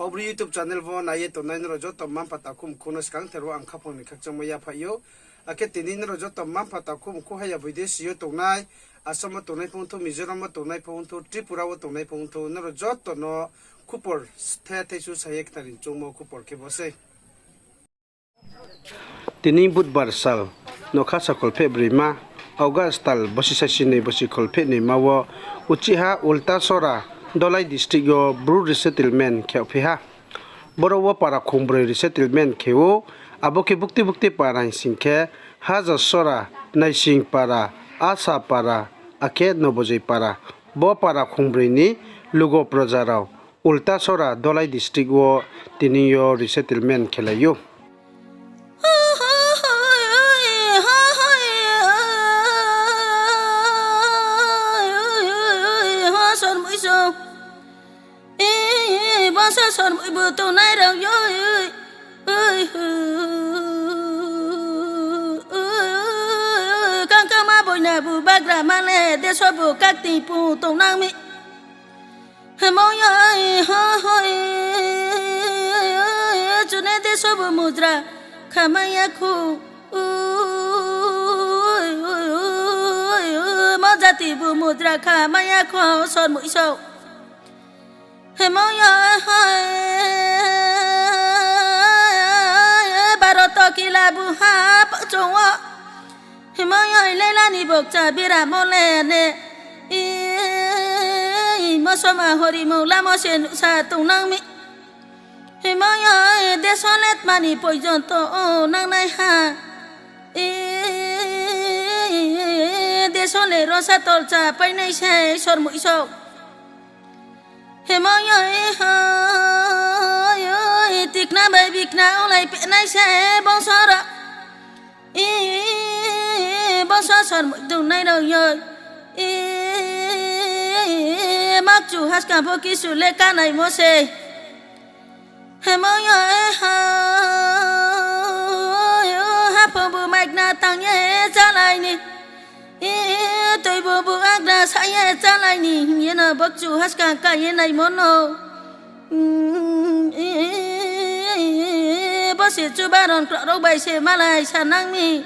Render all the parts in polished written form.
Kobri YouTube channel vo na ye to nain rojo to mam pata kum kunos kang teru ang khapon ni khakchang maya phayo ake tinin rojo to mam pata kum ko haya bidesh yo to nai asam to nai phung to mizoram to nai phung to tripura to nai phung to na rojo to no kupor the the su sayek tarin chungmo kupor ke bose tini budbar sal no khasa kol february ma august tal bosi sasine bosi kol fe ni mawo uchiha ulta sora dolai district yo bru resettlement kheophiha borowo para khombre resettlement kheo aboke bukti para singkhe haja sora naising para asa para ake nobojai para bo para khombre ni lugo projarao ulta sora dolai district wo tiniyo resettlement khelayo Bangsa son ibu tu nai rong yo kang kang ma boy na bu bagra ma le de so bu các ti pu tu nang mi mo yo ho ho chu ne de so bu mudra khama ya khu mo ja ti bu mudra khama ya khu son mũi sâu Hemoya baroto kilabu ha pachongwa Hemoya lela ni bokcha bira mole ne mosoma hori mola mosen sa tunang mi Hemoya desolet mani poison to nang nai ha desole rosa tolcha pai nai sai sor mu iso Hemoya tikna babikna olai pe nai se bonsara bonsar sar tu nai đâu yo mak chu has ka phoki su le ka nai mo se Hemoya ha pho bu mai na tang ye cha lai ni tôi bố bố ác đã sai ye cha lại ni như là bác chủ hát cả ye này món nào bác sĩ chú ba đòn cọ đâu bài xe mà lại sản năng mi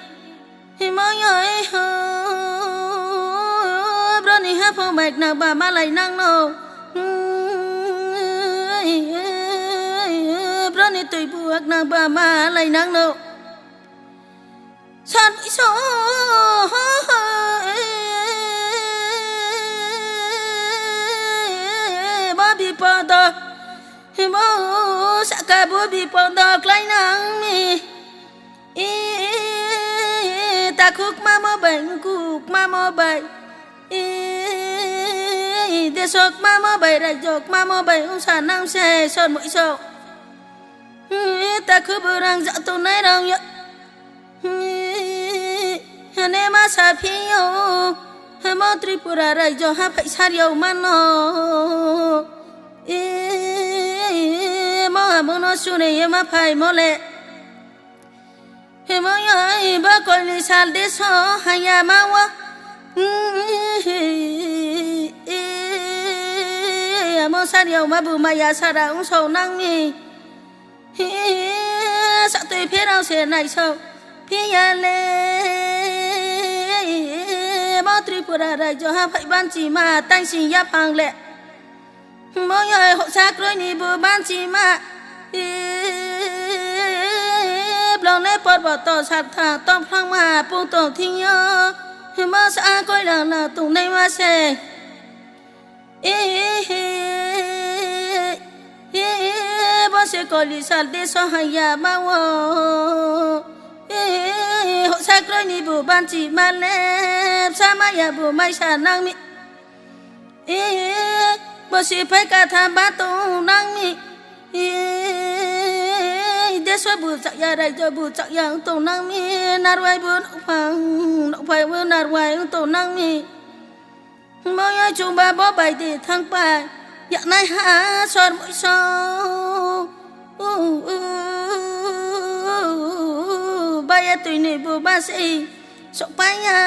thì mỗi người bro ni hát phong bạch nào bà mà lại năng nào bro ni tôi bố ác nào bà mà lại năng nào san số babi pada mo saka babi pada klai nang mi ta khúc ma mo bai de sok ma mo bai ra jok ma mo bai ung sa nang se son mũi so ta khúc burang dạ tu nai rong yo hane ma sa phi yo mo tripura ra jo ha phai sar yo man no mo mo no su ne ma phai mo le he mo ya ba ko ni sal de so ha ya ma wa mo sar yo ma bu ma ya sa ra ung so nang mi sa tui phe rau se nai so phi ya le mo tripura ra jo ha phai ban chi ma tang sin ya phang le mo yo ho sa kroi ni bu ban chi ma blong le pot bo to sat tha tom phang ma pu to thing yo mo sa koi la tu nei ma se bo se ko li sal de so ha ya ma wo hộ sa kroi ni bu ban chi ma le sa ma ya bu mai sa nang mi bo si phai ka tha ba tu nang mi de so bu cha ya dai jo bu cha ya tu nang mi nar wai bu no phai bu nar wai tu nang mi mo ya chu ba bo bai ti thang pa ya nai ha son mũi so Baya tôi ni bu ba si sok paya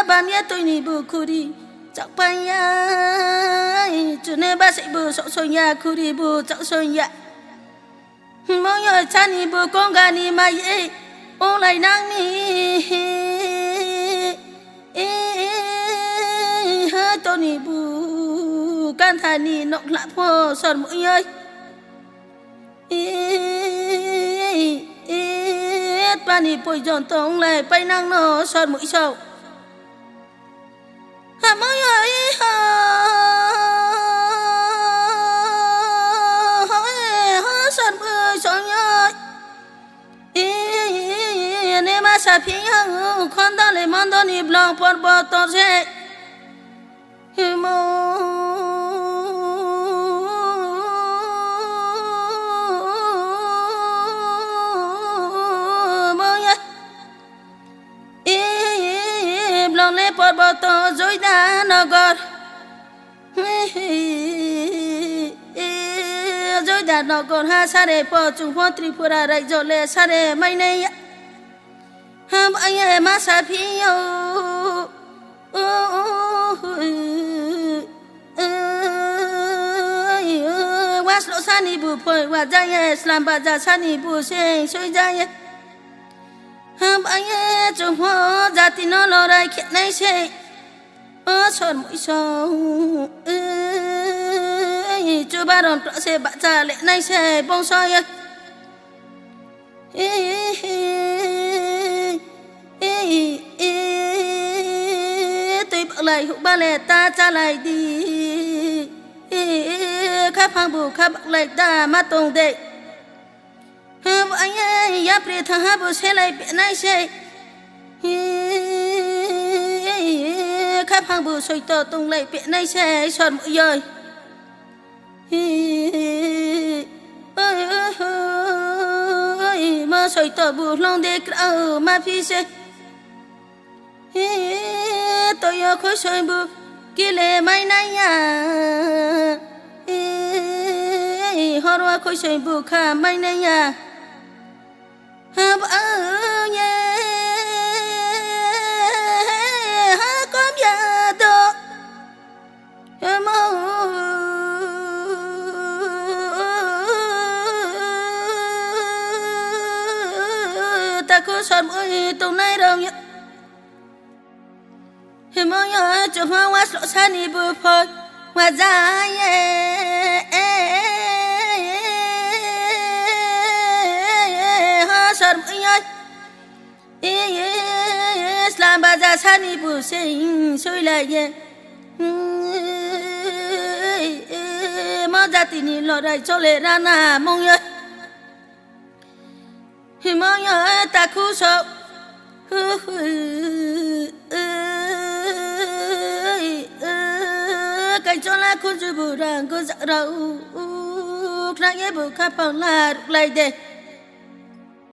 ba mia tôi ni bu kuri chắc bay ai cho nên bác sĩ bù sọ sôi nhà khu đi bù chắc sôi nhà mỗi người cha ni bù con gà ni mà ye ô lại nang mi hơi tôi ni bù can thà ni nọc lạ phô sòn mỗi người ba ni bồi dọn tông lại bay năng nó sòn mũi sầu mỗi người sòn mũi sầu nhơi nếu mà sa phi con đó lấy món đó ni blanc por bò to thế le por boto rồi đã nó gọt rồi đã nó gọt ha sa để po trung hoa tripura đại rồi le sa để mấy này ha anh em mà sa phi was lo sa ni bu phơi wa jaya islam ba ja sa ni bu se soi jaya anh em chúng hoa gia đình nó lo ra kiện này sẽ son mũi sầu chú ba đồng trọ sẽ bạ trà lệ này sẽ bông soi tôi bảo lại hụ ba lệ ta trả lại đi khắp hàng bù khắp bạc lại ta mà tông đệ anh ấy ya pre thang ha bu se lai pe nai se khắp hàng bu soi to tung lai pe nai se son mũi rồi mà soi to bu long de krao ma phi se tôi yo khối soi bu kia lệ mai nay ya hoa hoa khối soi bu kha mai nay ya con nhà đó ta có son mũi tông này đâu nhỉ mỗi nhà cho hoa hoa sọ san đi bơi phơi hoa ra son mũi nhơi Islam ba ra san đi bơi sinh sôi lại nhé mà ra tin lo đại cho lệ ra na mong nhơi mỗi nhà ta khu sợ cái cho là khu chữ bù rằng có dạo đầu ra nghe bù khắp bằng là lại đây